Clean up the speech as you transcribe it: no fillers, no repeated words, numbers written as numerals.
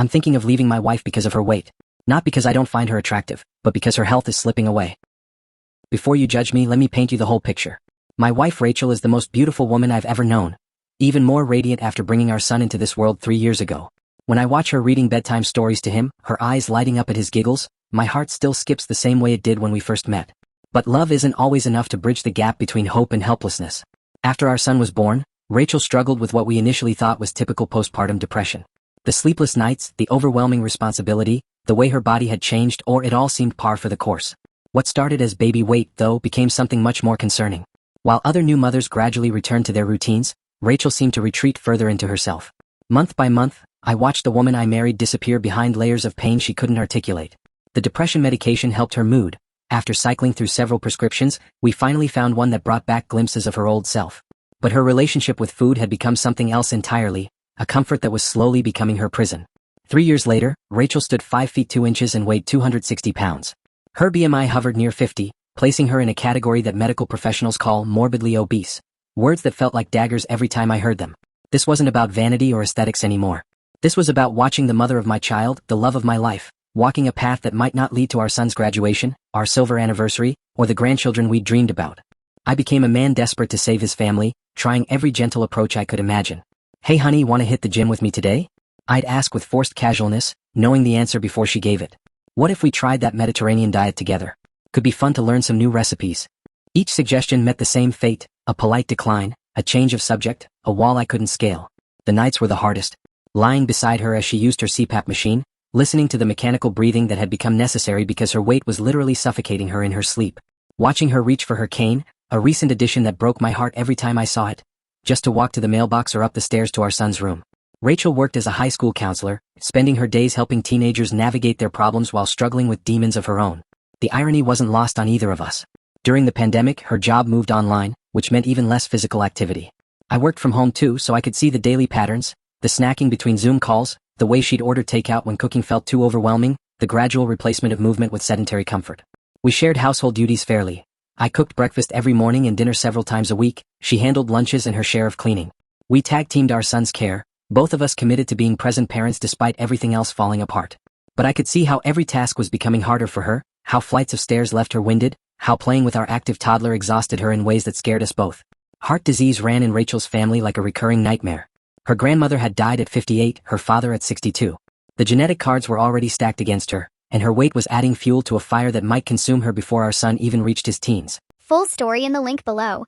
I'm thinking of leaving my wife because of her weight. Not because I don't find her attractive, but because her health is slipping away. Before you judge me, let me paint you the whole picture. My wife Rachel is the most beautiful woman I've ever known. Even more radiant after bringing our son into this world 3 years ago. When I watch her reading bedtime stories to him, her eyes lighting up at his giggles, my heart still skips the same way it did when we first met. But love isn't always enough to bridge the gap between hope and helplessness. After our son was born, Rachel struggled with what we initially thought was typical postpartum depression. The sleepless nights, the overwhelming responsibility, the way her body had changed, or it all seemed par for the course. What started as baby weight, though, became something much more concerning. While other new mothers gradually returned to their routines, Rachel seemed to retreat further into herself. Month by month, I watched the woman I married disappear behind layers of pain she couldn't articulate. The depression medication helped her mood. After cycling through several prescriptions, we finally found one that brought back glimpses of her old self. But her relationship with food had become something else entirely, a comfort that was slowly becoming her prison. 3 years later, Rachel stood 5 feet 2 inches and weighed 260 pounds. Her BMI hovered near 50, placing her in a category that medical professionals call morbidly obese. Words that felt like daggers every time I heard them. This wasn't about vanity or aesthetics anymore. This was about watching the mother of my child, the love of my life, walking a path that might not lead to our son's graduation, our silver anniversary, or the grandchildren we'd dreamed about. I became a man desperate to save his family, trying every gentle approach I could imagine. "Hey honey, wanna hit the gym with me today?" I'd ask with forced casualness, knowing the answer before she gave it. What if we tried that Mediterranean diet together? Could be fun to learn some new recipes. Each suggestion met the same fate, a polite decline, a change of subject, a wall I couldn't scale. The nights were the hardest. Lying beside her as she used her CPAP machine, listening to the mechanical breathing that had become necessary because her weight was literally suffocating her in her sleep. Watching her reach for her cane, a recent addition that broke my heart every time I saw it. Just to walk to the mailbox or up the stairs to our son's room. Rachel worked as a high school counselor, spending her days helping teenagers navigate their problems while struggling with demons of her own. The irony wasn't lost on either of us. During the pandemic, her job moved online, which meant even less physical activity. I worked from home too, so I could see the daily patterns, the snacking between Zoom calls, the way she'd order takeout when cooking felt too overwhelming, the gradual replacement of movement with sedentary comfort. We shared household duties fairly. I cooked breakfast every morning and dinner several times a week, she handled lunches and her share of cleaning. We tag-teamed our son's care, both of us committed to being present parents despite everything else falling apart. But I could see how every task was becoming harder for her, how flights of stairs left her winded, how playing with our active toddler exhausted her in ways that scared us both. Heart disease ran in Rachel's family like a recurring nightmare. Her grandmother had died at 58, her father at 62. The genetic cards were already stacked against her, and her weight was adding fuel to a fire that might consume her before our son even reached his teens. Full story in the link below.